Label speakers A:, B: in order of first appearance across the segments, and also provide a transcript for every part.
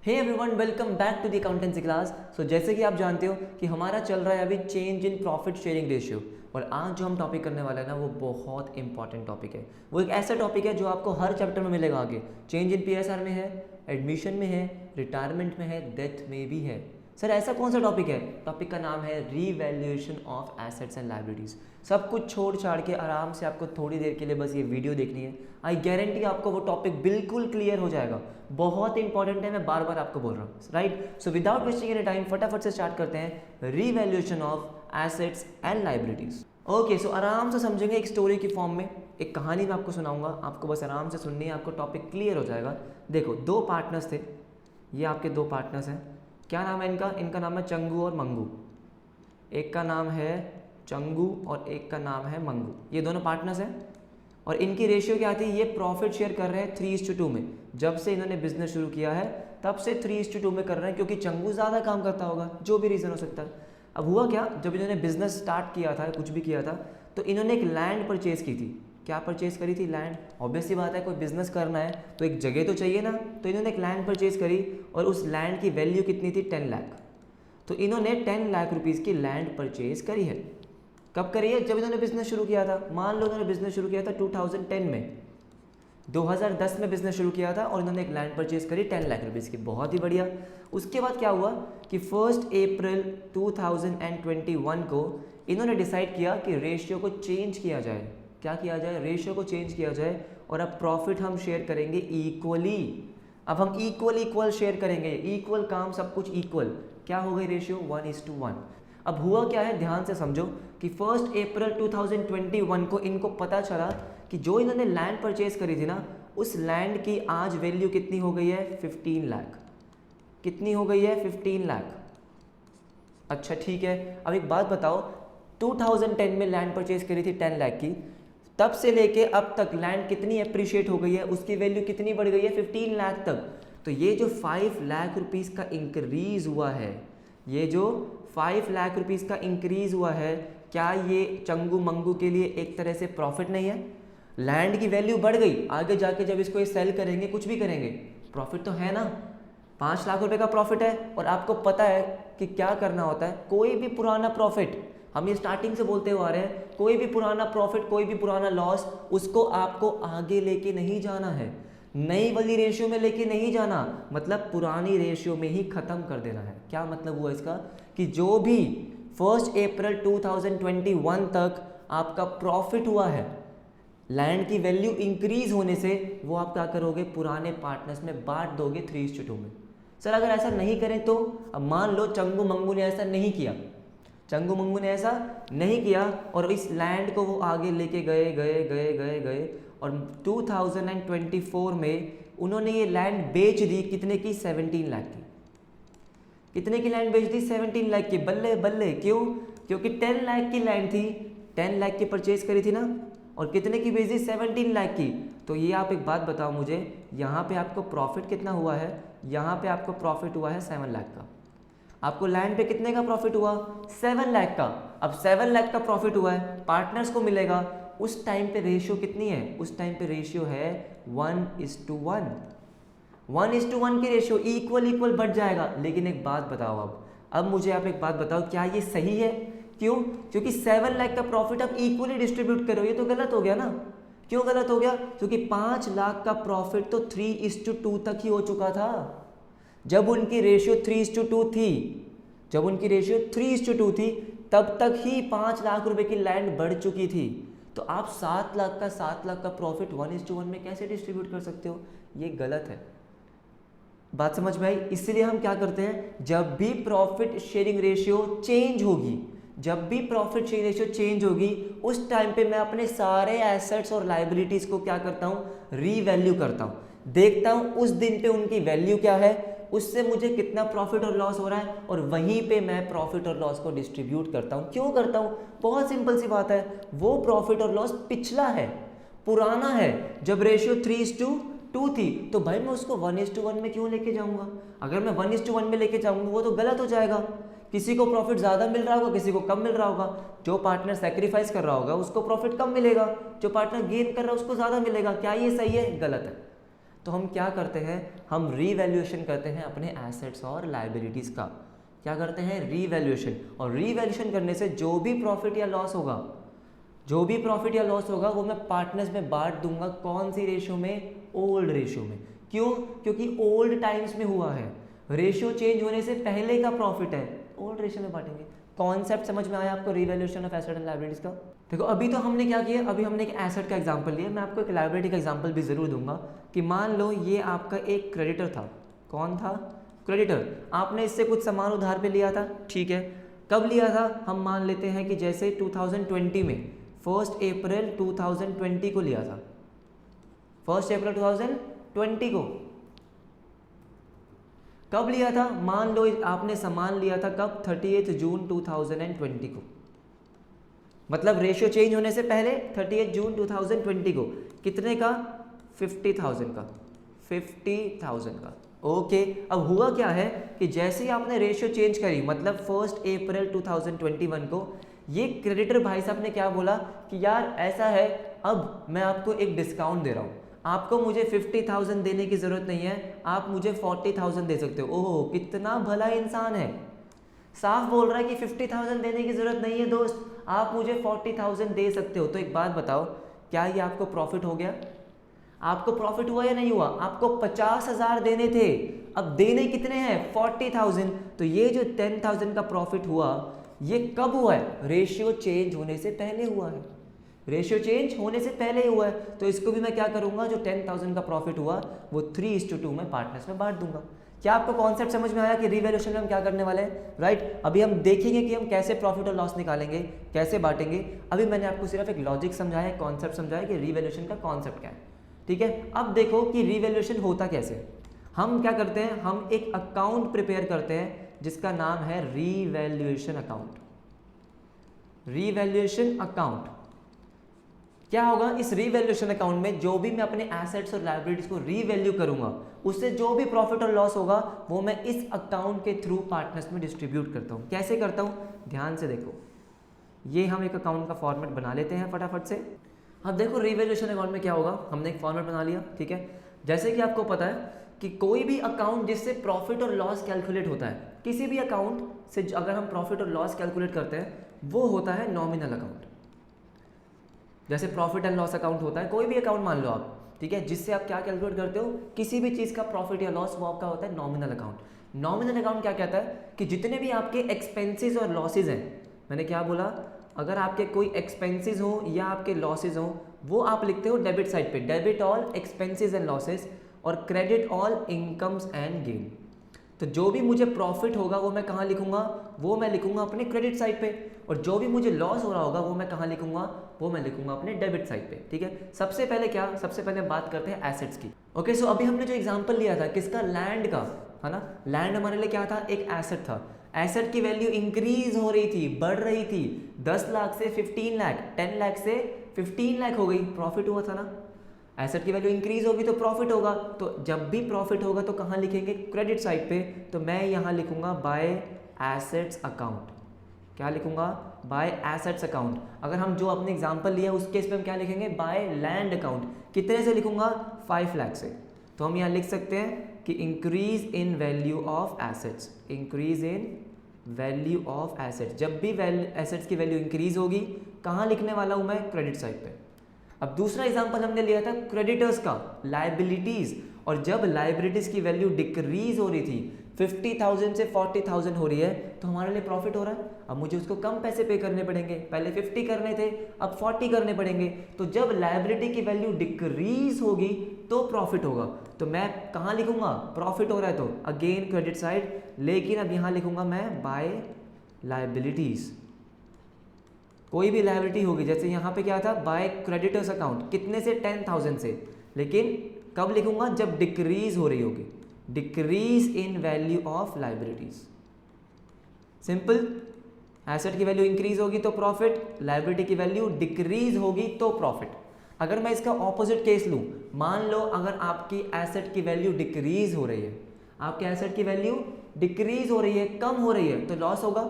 A: Hey everyone, welcome back to the accountancy class. So जैसे कि आप जानते हो कि हमारा चल रहा है अभी change in profit sharing ratio, और आज जो हम टॉपिक करने वाले हैं ना वो बहुत इंपॉर्टेंट टॉपिक है। वो एक ऐसा टॉपिक है जो आपको हर चैप्टर में मिलेगा आगे। चेंज इन पीएसआर में है, एडमिशन में है, रिटायरमेंट में है, डेथ में भी है। सर ऐसा कौन सा टॉपिक है? टॉपिक का नाम है revaluation of assets and liabilities. सब कुछ छोड़ छाड़ के आराम से आपको थोड़ी देर के लिए बस ये वीडियो देखनी है। आई गारंटी आपको वो टॉपिक बिल्कुल क्लियर हो जाएगा। बहुत इंपॉर्टेंट है, मैं बार बार आपको बोल रहा हूँ, right. So without wasting any time फटाफट से स्टार्ट करते हैं revaluation of assets and liabilities. Okay, so आराम से समझेंगे एक स्टोरी की फॉर्म में। एक कहानी मैं आपको सुनाऊंगा, आपको बस आराम से सुननी है, आपको टॉपिक क्लियर हो जाएगा। देखो, दो पार्टनर्स थे, ये आपके दो पार्टनर्स हैं। क्या नाम है इनका? इनका नाम है चंगू और मंगू। एक का नाम है चंगू और एक का नाम है मंगू। ये दोनों पार्टनर्स हैं और इनकी रेशियो क्या आती है? ये प्रॉफिट शेयर कर रहे हैं 3:2 में। जब से इन्होंने बिजनेस शुरू किया है तब से 3:2 में कर रहे हैं, क्योंकि चंगू ज़्यादा काम करता होगा, जो भी रीज़न हो सकता है। अब हुआ क्या, जब इन्होंने बिजनेस स्टार्ट किया था, कुछ भी किया था, तो इन्होंने एक लैंड परचेज़ की थी। क्या परचेज़ करी थी? लैंड। ऑब्वियस सी बात है, कोई बिजनेस करना है तो एक जगह तो चाहिए ना, तो इन्होंने एक लैंड परचेज़ करी और उस लैंड की वैल्यू कितनी थी? 10 लाख। तो इन्होंने 10 लाख रुपीज़ की लैंड परचेज़ करी है। कब करी है? जब इन्होंने बिजनेस शुरू किया था। मान लो इन्होंने बिजनेस शुरू किया था 2010 में, 2010 में बिजनेस शुरू किया था और इन्होंने एक लैंड परचेज़ करी 10 लाख रुपीज़ की। बहुत ही बढ़िया। उसके बाद क्या हुआ कि 1 अप्रैल 2021 को इन्होंने डिसाइड किया कि रेशियो को चेंज किया जाए। क्या किया जाए? रेशियो को चेंज किया जाए और अब प्रॉफिट हम शेयर करेंगे इक्वली। अब हम इक्वल शेयर करेंगे, इक्वल काम, सब कुछ इक्वल। क्या हो गई रेशियो? 1:1। अब हुआ क्या है, ध्यान से समझो कि 1 अप्रैल 2021 को इनको पता चला कि जो इन्होंने लैंड परचेज करी थी ना, उस लैंड की आज वैल्यू कितनी हो गई है? 15 लाख। कितनी हो गई है? 15 लाख। अच्छा ठीक है, अब एक बात बताओ, 2010 में लैंड परचेज करी थी 10 लाख की, तब से लेके अब तक लैंड कितनी अप्रिशिएट हो गई है? उसकी वैल्यू कितनी बढ़ गई है? 15 लाख तक। तो ये जो 5 लाख रुपीज़ का इंक्रीज़ हुआ है, ये जो 5 लाख रुपीज़ का इंक्रीज़ हुआ है, क्या ये चंगू मंगू के लिए एक तरह से प्रॉफिट नहीं है? लैंड की वैल्यू बढ़ गई, आगे जाके जब इसको ये सेल करेंगे, कुछ भी करेंगे, प्रॉफिट तो है ना। 5 लाख रुपए का प्रॉफिट है। और आपको पता है कि क्या करना होता है, कोई भी पुराना प्रॉफिट, हम ये स्टार्टिंग से बोलते हुए आ रहे हैं, कोई भी पुराना प्रॉफिट, कोई भी पुराना लॉस, उसको आपको आगे लेके नहीं जाना है, नई वाली रेशियो में लेके नहीं जाना, मतलब पुरानी रेशियो में ही ख़त्म कर देना है। क्या मतलब हुआ इसका? कि जो भी 1 अप्रैल 2021 तक आपका प्रॉफिट हुआ है लैंड की वैल्यू इंक्रीज होने से, वो आप क्या करोगे? पुराने पार्टनर्स में बांट दोगे 3:2 में। सर अगर ऐसा नहीं करें तो? अब मान लो चंगू मंगू ने ऐसा नहीं किया, चंगू मंगू ने ऐसा नहीं किया और इस लैंड को वो आगे लेके गए गए गए गए गए और 2024 में उन्होंने ये लैंड बेच दी। कितने की? 17 लाख की। कितने की लैंड बेच दी? 17 लाख की। बल्ले बल्ले। क्यों? क्योंकि 10 लाख की लैंड थी, 10 लाख की परचेज करी थी ना, और कितने की बेच दी? 17 लाख की। तो ये आप एक बात बताओ मुझे, यहाँ पे आपको प्रॉफिट कितना हुआ है? यहाँ पे आपको प्रॉफिट हुआ है 7 लाख का। आपको लैंड पे कितने का प्रॉफिट हुआ? 7 लाख का। अब 7 लाख का प्रॉफिट हुआ है, पार्टनर्स को मिलेगा। उस टाइम पे रेशियो कितनी है? उस टाइम पे रेशियो है 1:1। 1:1 की रेशियो, इक्वल बढ़ जाएगा। लेकिन एक बात बताओ, अब मुझे आप एक बात बताओ, क्या ये सही है? क्यों? क्योंकि 7 लाख का प्रॉफिट आप इक्वली डिस्ट्रीब्यूट करो, ये तो गलत हो गया ना। क्यों गलत हो गया? क्योंकि 5 लाख का प्रॉफिट तो 3:2 तक ही हो चुका था जब उनकी रेशियो 3:2 थी। जब उनकी रेशियो 3:2 थी तब तक ही 5 लाख रुपए की लैंड बढ़ चुकी थी। तो आप 7 लाख का प्रॉफिट 1:1 में कैसे डिस्ट्रीब्यूट कर सकते हो? ये गलत है। बात समझ में आई? इसलिए हम क्या करते हैं, जब भी प्रॉफिट शेयरिंग रेशियो चेंज होगी, जब भी प्रॉफिट शेयरिंग रेशियो चेंज होगी, उस टाइम पे मैं अपने सारे एसेट्स और लायबिलिटीज़ को क्या करता हूँ? रीवैल्यू करता हूँ। देखता हूँ उस दिन पे उनकी वैल्यू क्या है, उससे मुझे कितना प्रॉफिट और लॉस हो रहा है, और वहीं पे मैं प्रॉफिट और लॉस को डिस्ट्रीब्यूट करता हूँ। क्यों करता हूँ? बहुत सिंपल सी बात है, वो प्रॉफिट और लॉस पिछला है, पुराना है। जब रेशियो 3:2 थी तो भाई मैं उसको 1:1 में क्यों लेके जाऊंगा? अगर मैं 1:1 में लेके जाऊंगा वो तो गलत हो जाएगा। किसी को प्रॉफिट ज़्यादा मिल रहा होगा, किसी को कम मिल रहा होगा। जो पार्टनर सेक्रीफाइस कर रहा होगा उसको प्रॉफिट कम मिलेगा, जो पार्टनर गेन कर रहा है उसको ज़्यादा मिलेगा। क्या ये सही है? गलत है। तो हम क्या करते हैं, हम रीवैल्यूएशन करते हैं अपने एसेट्स और लाइबिलिटीज़ का। क्या करते हैं, रीवैल्यूएशन। और रीवैल्यूएशन करने से जो भी प्रॉफिट या लॉस होगा, जो भी प्रॉफिट या लॉस होगा वो मैं पार्टनर्स में बांट दूंगा। कौन सी रेशियो में, ओल्ड रेशियो में। क्यों, क्योंकि ओल्ड टाइम्स में हुआ है, रेशियो चेंज होने से पहले का प्रॉफिट है, ओल्ड रेशियो में बांटेंगे। कॉन्सेप्ट समझ में आया आपको revaluation of asset and liabilities का। देखो अभी तो हमने क्या किया, अभी हमने एक एसेट का एग्जांपल लिया, मैं आपको एक लायबिलिटी का एग्जांपल भी जरूर दूंगा कि मान लो ये आपका एक क्रेडिटर था। कौन था, क्रेडिटर। आपने इससे कुछ सामान उधार पे लिया था, ठीक है। कब लिया था, हम मान लेते हैं कि जैसे 2020 में 1 अप्रैल 2020 को लिया था, 1 अप्रैल 2020 को। कब लिया था, मान लो आपने सामान लिया था कब, 30 जून 2020 को, मतलब रेशियो चेंज होने से पहले 30 जून 2020 को। कितने का, 50,000 का, 50,000 का। ओके, अब हुआ क्या है कि जैसे ही आपने रेशियो चेंज करी, मतलब 1 अप्रैल 2021 को, ये क्रेडिटर भाई साहब ने क्या बोला कि यार ऐसा है, अब मैं आपको एक डिस्काउंट दे रहा हूँ, आपको मुझे 50,000 देने की ज़रूरत नहीं है, आप मुझे 40,000 दे सकते हो। ओह कितना भला इंसान है, साफ बोल रहा है कि 50,000 देने की ज़रूरत नहीं है दोस्त, आप मुझे 40,000 दे सकते हो। तो एक बात बताओ, क्या ये आपको प्रॉफिट हो गया, आपको प्रॉफिट हुआ या नहीं हुआ। आपको 50,000 देने थे, अब देने कितने हैं, 40,000। तो ये जो 10,000 का प्रॉफिट हुआ, ये कब हुआ है, रेशियो चेंज होने से पहले हुआ है, रेशियो चेंज होने से पहले ही हुआ है। तो इसको भी मैं क्या करूंगा, जो 10,000 का प्रॉफिट हुआ वो 3:2 में पार्टनर्स में बांट दूंगा। क्या आपको कॉन्सेप्ट समझ में आया कि रीवैल्यूएशन में हम क्या करने वाले हैं, राइट। अभी हम देखेंगे कि हम कैसे प्रॉफिट और लॉस निकालेंगे, कैसे बांटेंगे। अभी मैंने आपको सिर्फ एक लॉजिक समझाया, कॉन्सेप्ट समझाया कि रीवैल्यूएशन का कॉन्सेप्ट क्या है, ठीक है। अब देखो कि रीवैल्यूएशन होता कैसे। हम क्या करते हैं, हम एक अकाउंट प्रिपेयर करते हैं जिसका नाम है रीवैल्यूएशन अकाउंट। रीवैल्यूएशन अकाउंट क्या होगा, इस रीवैल्यूएशन अकाउंट में जो भी मैं अपने एसेट्स और लायबिलिटीज को रीवैल्यू करूंगा, उससे जो भी प्रॉफिट और लॉस होगा वो मैं इस अकाउंट के थ्रू पार्टनर्स में डिस्ट्रीब्यूट करता हूं। कैसे करता हूं, ध्यान से देखो। ये हम एक अकाउंट का फॉर्मेट बना लेते हैं फटाफट से। अब देखो रीवैल्यूएशन अकाउंट में क्या होगा, हमने एक फॉर्मेट बना लिया, ठीक है। जैसे कि आपको पता है कि कोई भी अकाउंट जिससे प्रॉफिट और लॉस कैलकुलेट होता है, किसी भी अकाउंट से अगर हम प्रॉफिट और लॉस कैलकुलेट करते हैं, वो होता है नॉमिनल अकाउंट। जैसे प्रॉफिट एंड लॉस अकाउंट होता है, कोई भी अकाउंट मान लो आप, ठीक है, जिससे आप क्या कैलकुलेट करते हो, किसी भी चीज़ का प्रॉफिट या लॉस, वो आपका होता है नॉमिनल अकाउंट। नॉमिनल अकाउंट क्या कहता है कि जितने भी आपके एक्सपेंसेस और लॉसेज हैं, मैंने क्या बोला, अगर आपके कोई एक्सपेंसेस हो या आपके लॉसेज हो, वो आप लिखते हो डेबिट साइड पे, debit all expenses and losses, और credit all incomes and gain. तो जो भी मुझे प्रॉफिट होगा वो मैं कहाँ लिखूंगा, वो मैं लिखूंगा अपने क्रेडिट साइड पे, और जो भी मुझे लॉस हो रहा होगा वो मैं कहाँ लिखूंगा, वो मैं लिखूंगा अपने डेबिट साइड पे, ठीक है। सबसे पहले क्या, सबसे पहले बात करते हैं एसेट्स की। ओके, सो अभी हमने जो एग्जांपल लिया था किसका, लैंड का, है ना। लैंड हमारे लिए क्या था, एक एसेट था। एसेट की वैल्यू इंक्रीज हो रही थी, बढ़ रही थी, 10 लाख से 15 लाख, 10 लाख से 15 लाख हो गई, प्रॉफिट हुआ था ना। एसेट की वैल्यू इंक्रीज होगी तो प्रॉफिट होगा, तो जब भी प्रॉफिट होगा तो कहाँ लिखेंगे, क्रेडिट साइड पे। तो मैं यहाँ लिखूंगा बाय एसेट्स अकाउंट। क्या लिखूंगा, बाय एसेट्स अकाउंट। अगर हम जो अपने एग्जांपल लिया उस केस पे हम क्या लिखेंगे, बाय लैंड अकाउंट। कितने से लिखूंगा, 5 लाख से। तो हम यहाँ लिख सकते हैं कि increase in value of assets, increase in value of assets. जब भी एसेट्स की वैल्यू इंक्रीज होगी, कहाँ लिखने वाला हूँ मैं, क्रेडिट साइड पे। अब दूसरा एग्जांपल हमने लिया था क्रेडिटर्स का, लायबिलिटीज। और जब लायबिलिटीज की वैल्यू डिक्रीज हो रही थी, 50,000 से 40,000 हो रही है, तो हमारे लिए प्रॉफिट हो रहा है। अब मुझे उसको कम पैसे पे करने पड़ेंगे, पहले 50 करने थे, अब 40 करने पड़ेंगे। तो जब लायबिलिटी की वैल्यू डिक्रीज होगी तो प्रॉफिट होगा। तो मैं कहाँ लिखूंगा, प्रॉफिट हो रहा है तो अगेन क्रेडिट साइड, लेकिन अब यहाँ लिखूंगा मैं बाय लायबिलिटीज। कोई भी लायबिलिटी होगी, जैसे यहाँ पे क्या था, बाय क्रेडिटर्स अकाउंट, कितने से, 10,000 से, लेकिन कब लिखूंगा, जब डिक्रीज हो रही होगी, decrease in value of liabilities. Simple, asset की वैल्यू इंक्रीज होगी तो प्रॉफिट, लायबिलिटी की वैल्यू डिक्रीज होगी तो प्रॉफिट। अगर मैं इसका ऑपोजिट केस लूं, मान लो अगर आपकी एसेट की वैल्यू डिक्रीज हो रही है, आपके एसेट की वैल्यू डिक्रीज हो रही है, कम हो रही है, तो लॉस होगा।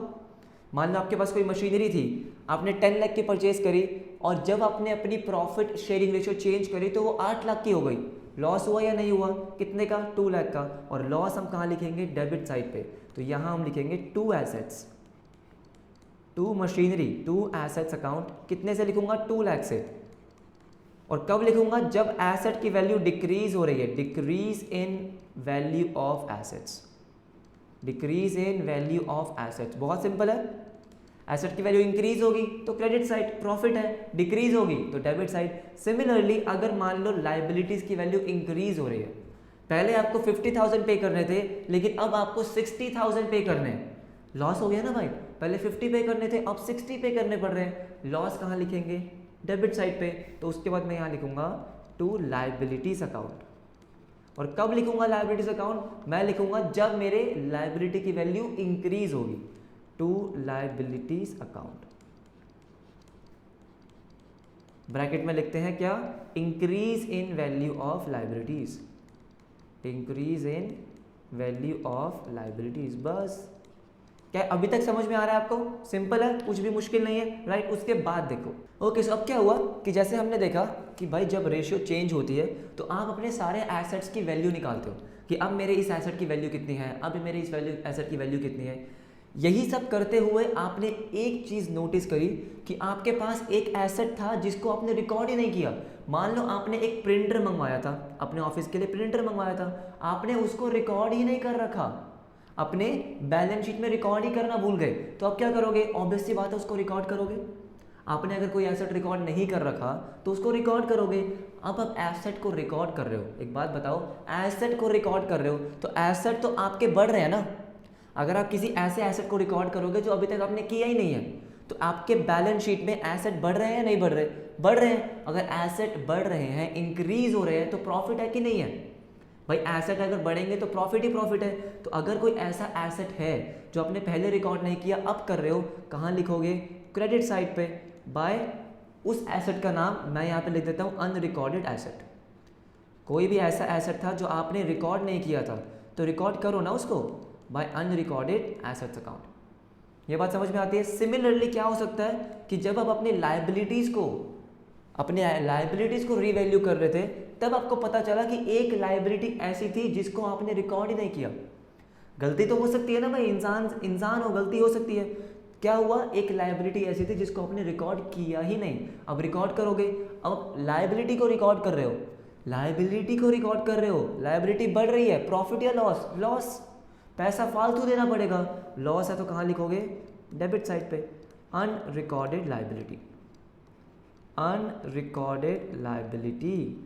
A: मान लो आपके पास कोई मशीनरी थी, आपने 10 लाख की परचेज करी, और जब आपने अपनी प्रॉफिट शेयरिंग रेशियो चेंज करी तो वो 8 लाख की हो गई, लॉस हुआ या नहीं हुआ, कितने का, 2 लाख का, और लॉस हम कहाँ लिखेंगे, डेबिट साइड पे, तो यहाँ हम लिखेंगे to assets, to machinery, to assets account, कितने से लिखूंगा, 2 लाख से। और कब लिखूंगा, जब एसेट की वैल्यू डिक्रीज हो रही है, decrease in value of assets, decrease in value of assets, बहुत सिंपल है। एसेट की वैल्यू इंक्रीज होगी तो क्रेडिट साइड प्रॉफिट है, डिक्रीज होगी तो डेबिट साइड। सिमिलरली अगर मान लो लाइबिलिटीज की वैल्यू इंक्रीज हो रही है, पहले आपको 50,000 पे करने थे लेकिन अब आपको 60,000 पे करने हैं, लॉस हो गया ना भाई, पहले 50 पे करने थे अब 60 पे करने पड़ रहे हैं, लॉस कहाँ लिखेंगे, डेबिट साइड पे। तो उसके बाद मैं यहाँ लिखूंगा टू लाइबिलिटीज अकाउंट। और कब लिखूंगा लाइबिलिटीज अकाउंट, मैं लिखूंगा जब मेरे लाइबिलिटी की वैल्यू इंक्रीज होगी, टू लाइबिलिटीज अकाउंट। ब्रैकेट में लिखते हैं क्या, increase in value of liabilities, increase in value of liabilities. बस, क्या अभी तक समझ में आ रहा है आपको, सिंपल है, कुछ भी मुश्किल नहीं है, राइट। उसके बाद देखो, ओके सो अब क्या हुआ कि जैसे हमने देखा कि भाई जब रेशियो चेंज होती है तो आप अपने सारे एसेट्स की वैल्यू निकालते हो कि अब मेरे इस एसेट की वैल्यू कितनी है, अब मेरे इस एसेट की वैल्यू कितनी है। यही सब करते हुए आपने एक चीज़ नोटिस करी कि आपके पास एक एसेट था जिसको आपने रिकॉर्ड ही नहीं किया। मान लो आपने एक प्रिंटर मंगवाया था, अपने ऑफिस के लिए प्रिंटर मंगवाया था, आपने उसको रिकॉर्ड ही नहीं कर रखा, अपने बैलेंस शीट में रिकॉर्ड ही करना भूल गए। तो अब क्या करोगे, ऑब्वियस सी बात है उसको रिकॉर्ड करोगे। आपने अगर कोई एसेट रिकॉर्ड नहीं कर रखा तो उसको रिकॉर्ड करोगे। अब आप एसेट को रिकॉर्ड कर रहे हो, एक बात बताओ, एसेट को रिकॉर्ड कर रहे हो तो एसेट तो आपके बढ़ रहे हैं ना। अगर आप किसी ऐसे एसेट को रिकॉर्ड करोगे जो अभी तक आपने किया ही नहीं है तो आपके बैलेंस शीट में एसेट बढ़ रहे हैं या नहीं बढ़ रहे, बढ़ रहे हैं। अगर एसेट बढ़ रहे हैं, इंक्रीज हो रहे हैं, तो प्रॉफिट है कि नहीं है भाई। एसेट अगर बढ़ेंगे तो प्रॉफिट ही प्रॉफिट है। तो अगर कोई ऐसा एसेट है जो आपने पहले रिकॉर्ड नहीं किया, अब कर रहे हो, कहाँ लिखोगे, क्रेडिट साइड पे, बाय उस एसेट का नाम मैं यहाँ पे लिख देता हूँ अनरिकॉर्डेड एसेट। कोई भी ऐसा एसेट था जो आपने रिकॉर्ड नहीं किया था तो रिकॉर्ड करो ना उसको, बाय अनरिकॉर्डेड एसेट्स अकाउंट। ये बात समझ में आती है। सिमिलरली क्या हो सकता है कि जब आप अपनी लाइबिलिटीज़ को रीवैल्यू कर रहे थे तब आपको पता चला कि एक लाइबिलिटी ऐसी थी जिसको आपने रिकॉर्ड ही नहीं किया। गलती तो हो सकती है ना भाई, इंसान हो, गलती हो सकती है। क्या हुआ, एक लाइबिलिटी ऐसी थी जिसको आपने रिकॉर्ड किया ही नहीं, अब रिकॉर्ड करोगे। अब लाइबिलिटी को रिकॉर्ड कर रहे हो, लाइबिलिटी बढ़ रही है, प्रॉफिट या लॉस, लॉस, पैसा फालतू देना पड़ेगा, लॉस है तो कहाँ लिखोगे, डेबिट साइड पे, अनरिकॉर्डेड लाइबिलिटी, अनरिकॉर्डेड लाइबिलिटी।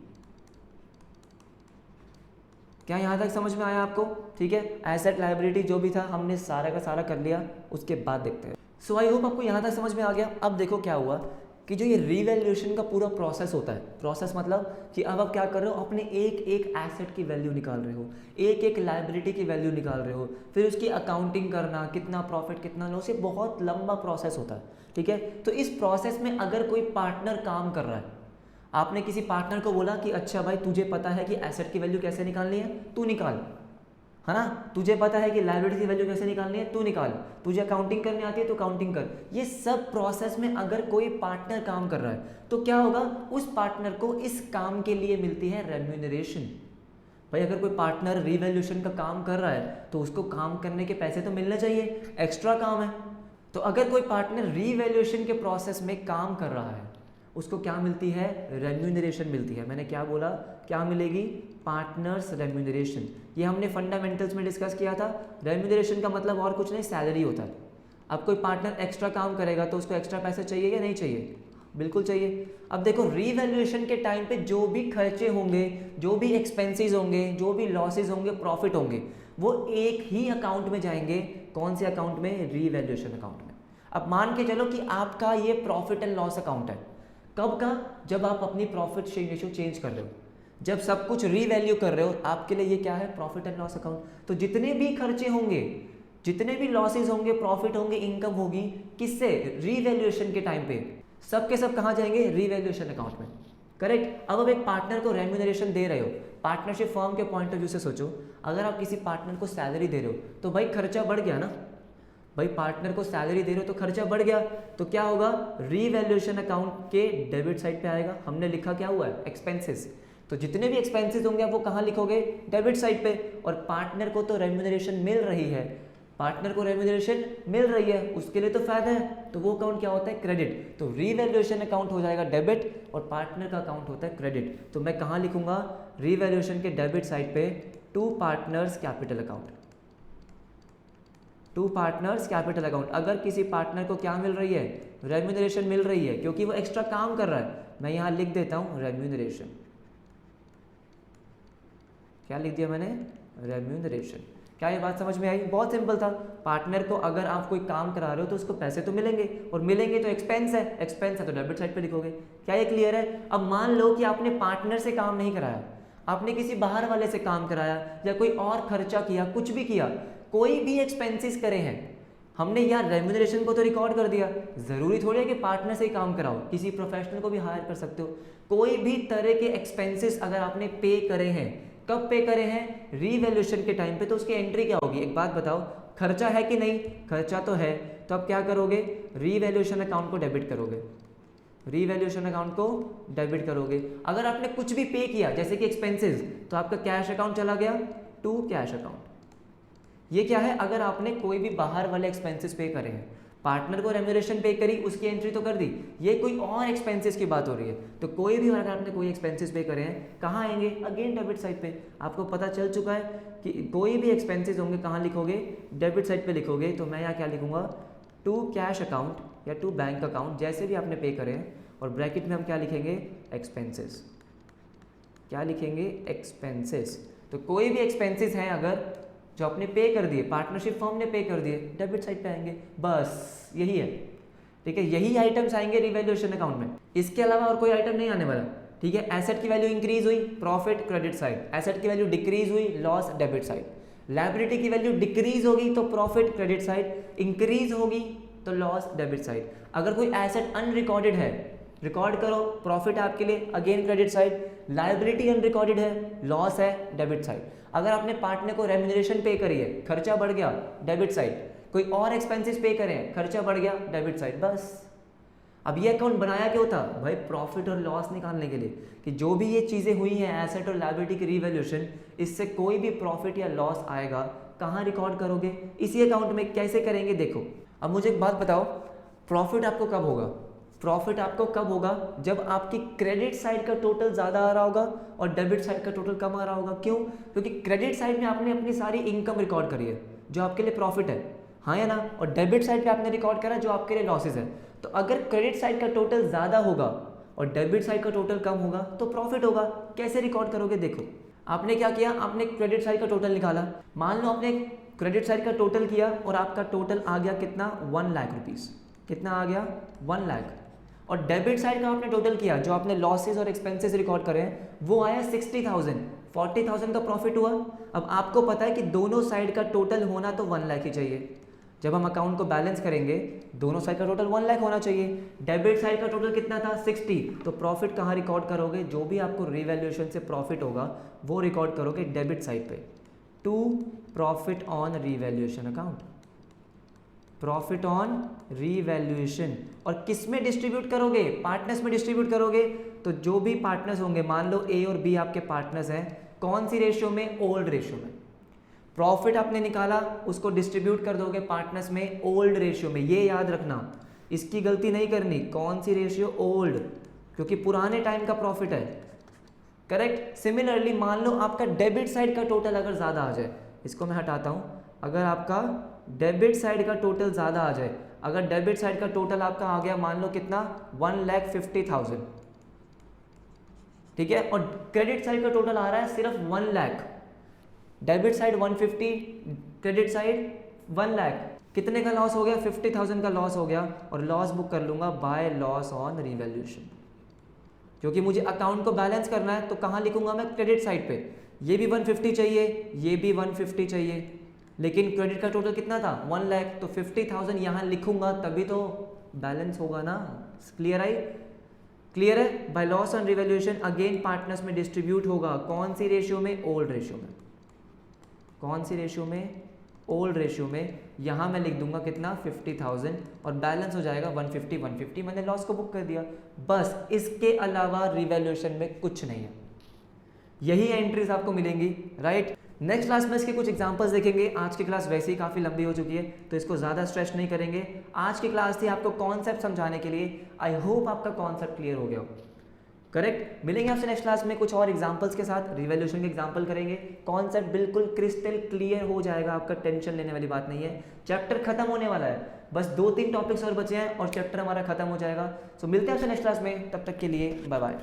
A: क्या यहाँ तक समझ में आया आपको, ठीक है। एसेट लाइबिलिटी जो भी था हमने सारा का सारा कर लिया, उसके बाद देखते हैं। सो आई होप आपको यहाँ तक समझ में आ गया। अब देखो क्या हुआ कि जो ये रीवैल्यूएशन का पूरा प्रोसेस होता है, प्रोसेस मतलब कि अब आप क्या कर रहे हो, अपने एक एक एसेट की वैल्यू निकाल रहे हो, एक एक लाइबिलिटी की वैल्यू निकाल रहे हो, फिर उसकी अकाउंटिंग करना, कितना प्रॉफिट कितना लॉस, ये बहुत लंबा प्रोसेस होता है, ठीक है। तो इस प्रोसेस में अगर कोई पार्टनर काम कर रहा है, आपने किसी पार्टनर को बोला कि अच्छा भाई तुझे पता है कि एसेट की वैल्यू कैसे निकालनी है, तू निकाल, है ना, तुझे पता है कि लाइबिलिटी की वैल्यू कैसे निकालनी है, तू निकाल, तुझे अकाउंटिंग करनी आती है तो अकाउंटिंग कर। ये सब प्रोसेस में अगर कोई पार्टनर काम कर रहा है तो क्या होगा, उस पार्टनर को इस काम के लिए मिलती है रेम्यूनरेशन। भाई अगर कोई पार्टनर रीवैल्यूएशन का काम कर रहा है तो उसको काम करने के पैसे तो मिलने चाहिए, एक्स्ट्रा काम है। तो अगर कोई पार्टनर रीवैल्यूएशन के प्रोसेस में काम कर रहा है उसको क्या मिलती है, रेम्यूनरेशन मिलती है। मैंने क्या बोला, क्या मिलेगी, पार्टनर्स रेम्यूनरेशन। ये हमने फंडामेंटल्स में डिस्कस किया था। रेम्यूनरेशन का मतलब और कुछ नहीं, सैलरी होता है। अब कोई पार्टनर एक्स्ट्रा काम करेगा तो उसको एक्स्ट्रा पैसे चाहिए या नहीं चाहिए, बिल्कुल चाहिए। अब देखो रीवैल्यूएशन के टाइम पे जो भी खर्चे होंगे, जो भी एक्सपेंसेस होंगे, जो भी लॉसेज होंगे, प्रॉफिट होंगे, वो एक ही अकाउंट में जाएंगे। कौन से अकाउंट में, रीवैल्यूएशन अकाउंट में। अब मान के चलो कि आपका ये प्रॉफिट एंड लॉस अकाउंट है, कब का, जब आप अपनी प्रॉफिट शेयरिंग रेशियो चेंज कर रहे हो, जब सब कुछ रीवैल्यू कर रहे हो, आपके लिए ये क्या है, प्रॉफिट एंड लॉस अकाउंट। तो जितने भी खर्चे होंगे, जितने भी लॉसेज होंगे, प्रॉफिट होंगे, इनकम होगी, किससे, रीवैल्यूएशन के टाइम पे, सब के सब कहाँ जाएंगे, रीवैल्यूएशन अकाउंट में, करेक्ट। अब एक पार्टनर को रेम्यूनरेशन दे रहे हो, पार्टनरशिप फर्म के पॉइंट ऑफ व्यू से सोचो, अगर आप किसी पार्टनर को सैलरी दे रहे हो तो भाई खर्चा बढ़ गया ना, भाई पार्टनर को सैलरी दे रहे हो तो खर्चा बढ़ गया, तो क्या होगा, रीवैल्यूएशन अकाउंट के डेबिट साइड पे आएगा। हमने लिखा क्या हुआ है, एक्सपेंसेस, तो जितने भी एक्सपेंसेस होंगे आप वो कहाँ लिखोगे, डेबिट साइड पे। और पार्टनर को तो रेम्यूनरेशन मिल रही है, पार्टनर को रेम्यूनरेशन मिल रही है, उसके लिए तो फायदा है, तो वो अकाउंट क्या होता है, क्रेडिट। तो रीवैल्यूएशन अकाउंट हो जाएगा डेबिट और पार्टनर का अकाउंट होता है क्रेडिट। तो मैं कहाँ लिखूंगा, रीवैल्यूएशन के डेबिट साइड पे to partners capital account, to partners capital account. अगर किसी पार्टनर को क्या मिल रही है, रेम्यूनरेशन मिल रही है क्योंकि वो एक्स्ट्रा काम कर रहा है, मैं यहाँ लिख देता हूँ रेम्यूनरेशन। क्या लिख दिया मैंने, रेम्यूनरेशन। क्या ये बात समझ में आई? बहुत सिंपल था। पार्टनर को अगर आप कोई काम करा रहे हो तो उसको पैसे तो मिलेंगे, और मिलेंगे तो एक्सपेंस है, एक्सपेंस है तो डेबिट साइड पे लिखोगे। क्या ये क्लियर है? अब मान लो कि आपने पार्टनर से काम नहीं कराया, आपने किसी बाहर वाले से काम कराया या कोई और खर्चा किया, कुछ भी किया, कोई भी एक्सपेंसेस करे हैं, हमने यार रेम्यूनरेशन को तो रिकॉर्ड कर दिया। जरूरी थोड़ी है कि पार्टनर से ही काम कराओ, किसी प्रोफेशनल को भी हायर कर सकते हो। कोई भी तरह के एक्सपेंसेस अगर आपने पे करे हैं, कब पे करे हैं, रीवैल्यूएशन के टाइम पे, तो उसकी एंट्री क्या होगी? एक बात बताओ, खर्चा है कि नहीं? खर्चा तो है, तो आप क्या करोगे, रीवैल्यूएशन अकाउंट को डेबिट करोगे, रीवैल्यूएशन अकाउंट को डेबिट करोगे। अगर आपने कुछ भी पे किया जैसे कि एक्सपेंसेस, तो आपका कैश अकाउंट चला गया टू कैश अकाउंट। ये क्या है, अगर आपने कोई भी बाहर वाले एक्सपेंसेस पे करे हैं, पार्टनर को रेम्यूनरेशन पे करी, उसकी एंट्री तो कर दी, ये कोई और एक्सपेंसेस की बात हो रही है, तो कोई भी अगर आपने कोई एक्सपेंसेस पे करे हैं, कहाँ आएंगे, अगेन डेबिट साइड पे। आपको पता चल चुका है कि कोई भी एक्सपेंसेस होंगे कहाँ लिखोगे, डेबिट साइड पे लिखोगे। तो मैं यहाँ क्या लिखूंगा, टू कैश अकाउंट या टू बैंक अकाउंट, जैसे भी आपने पे करे हैं, और ब्रैकेट में हम क्या लिखेंगे, एक्सपेंसेस। क्या लिखेंगे, एक्सपेंसेस। तो कोई भी एक्सपेंसेस हैं अगर जो आपने पे कर दिए, पार्टनरशिप फर्म ने पे कर दिए, डेबिट साइड पे आएंगे, बस यही है। ठीक है, यही आइटम्स आएंगे रिवैल्यूएशन अकाउंट में, इसके अलावा और कोई आइटम नहीं आने वाला। ठीक है, एसेट की वैल्यू इंक्रीज हुई, प्रॉफिट क्रेडिट साइड, एसेट की वैल्यू डिक्रीज हुई, लॉस डेबिट साइड, लायबिलिटी की वैल्यू डिक्रीज होगी तो प्रॉफिट क्रेडिट साइड, इंक्रीज होगी तो लॉस डेबिट साइड। अगर कोई एसेट अनरिकॉर्डेड है, रिकॉर्ड करो, प्रॉफिट आपके लिए again credit side, liability unrecorded है, लॉस है डेबिट साइड। अगर आपने पार्टनर को रेम्यूनरेशन पे करी है, खर्चा बढ़ गया, डेबिट साइड। कोई और एक्सपेंसेस पे करें, खर्चा बढ़ गया, डेबिट साइड, बस। अब ये अकाउंट बनाया क्यों था भाई, प्रॉफिट और लॉस निकालने के लिए, कि जो भी ये चीज़ें हुई हैं एसेट और लायबिलिटी की रिवैल्यूएशन, इससे कोई भी प्रॉफिट या लॉस आएगा, कहाँ रिकॉर्ड करोगे, इसी अकाउंट में। कैसे करेंगे देखो। अब मुझे एक बात बताओ, प्रॉफिट आपको कब होगा, प्रॉफिट आपको कब होगा, जब आपकी क्रेडिट साइड का टोटल ज़्यादा आ रहा होगा और डेबिट साइड का टोटल कम आ रहा होगा। क्यों? क्योंकि क्रेडिट साइड में आपने अपनी सारी इनकम रिकॉर्ड करी है जो आपके लिए प्रॉफिट है, हाँ या ना, और डेबिट साइड पे आपने रिकॉर्ड करा जो आपके लिए लॉसेज है। तो अगर क्रेडिट साइड का टोटल ज़्यादा होगा और डेबिट साइड का टोटल कम होगा तो प्रॉफिट होगा। कैसे रिकॉर्ड करोगे देखो, आपने क्या किया, आपने क्रेडिट साइड का टोटल निकाला। मान लो आपने क्रेडिट साइड का टोटल किया और आपका टोटल आ गया कितना, 1 लाख रुपीज़। कितना आ गया, 1 लाख। और डेबिट साइड का आपने टोटल किया, जो आपने लॉसेस और एक्सपेंसेस रिकॉर्ड करे हैं, वो आया 60,000, 40,000 का प्रॉफिट हुआ। अब आपको पता है कि दोनों साइड का टोटल होना तो 1 लाख ही चाहिए। जब हम अकाउंट को बैलेंस करेंगे, दोनों साइड का टोटल 1 लाख होना चाहिए। डेबिट साइड का टोटल कितना था, 60। तो प्रॉफिट कहाँ रिकॉर्ड करोगे, जो भी आपको रिवैल्यूएशन से प्रॉफिट होगा वो रिकॉर्ड करोगे डेबिट साइड पे, to profit on revaluation account, profit on revaluation. और किस में डिस्ट्रीब्यूट करोगे, पार्टनर्स में डिस्ट्रीब्यूट करोगे। तो जो भी पार्टनर्स होंगे, मान लो ए और बी आपके पार्टनर्स हैं, कौन सी रेशियो में, ओल्ड रेशियो में। प्रॉफिट आपने निकाला, उसको डिस्ट्रीब्यूट कर दोगे पार्टनर्स में ओल्ड रेशियो में। ये याद रखना, इसकी गलती नहीं करनी, कौन सी रेशियो, ओल्ड, क्योंकि पुराने टाइम का प्रॉफिट है। करेक्ट। सिमिलरली मान लो आपका डेबिट साइड का टोटल अगर ज़्यादा आ जाए, इसको मैं हटाता हूँ, अगर आपका डेबिट साइड का टोटल ज़्यादा आ जाए, अगर डेबिट साइड का टोटल आपका आ गया मान लो कितना, 1,50,000, ठीक है, और क्रेडिट साइड का टोटल आ रहा है सिर्फ 1 lakh, debit side 150, credit side 1 lakh, कितने का लॉस हो गया, 50,000 का लॉस हो गया। और लॉस बुक कर लूंगा बाय लॉस ऑन रिवैल्यूएशन, क्योंकि मुझे अकाउंट को बैलेंस करना है। तो कहाँ लिखूंगा मैं, क्रेडिट साइड पे। ये भी 150 चाहिए, ये भी 150 चाहिए, लेकिन क्रेडिट का टोटल कितना था, 1 लाख, तो 50,000 यहाँ लिखूंगा, तभी तो बैलेंस होगा ना। क्लियर आई, क्लियर है। By loss on revaluation again partners में डिस्ट्रीब्यूट होगा, कौन सी रेशियो में, ओल्ड रेशियो में। कौन सी रेशियो में, ओल्ड रेशियो में। यहाँ मैं लिख दूंगा कितना, 50,000, और बैलेंस हो जाएगा 150, 150, मैंने लॉस को बुक कर दिया। बस इसके अलावा रिवैल्यूएशन में कुछ नहीं है। यही एंट्रीज आपको मिलेंगी, राइट। नेक्स्ट क्लास में इसके कुछ एग्जांपल्स देखेंगे। आज की क्लास वैसे ही काफ़ी लंबी हो चुकी है तो इसको ज़्यादा स्ट्रेस नहीं करेंगे। आज की क्लास थी आपको कॉन्सेप्ट समझाने के लिए। आई होप आपका कॉन्सेप्ट क्लियर हो गया हो, करेक्ट। मिलेंगे आपसे नेक्स्ट क्लास में कुछ और एग्जांपल्स के साथ, रिवॉल्यूशन के एग्जांपल करेंगे। कॉन्सेप्ट बिल्कुल क्रिस्टल क्लियर हो जाएगा, आपका टेंशन लेने वाली बात नहीं है। चैप्टर खत्म होने वाला है, बस 2-3 टॉपिक्स और बचे हैं और चैप्टर हमारा खत्म हो जाएगा। सो मिलते हैं आपसे नेक्स्ट क्लास में, तब तक के लिए बाय बाय।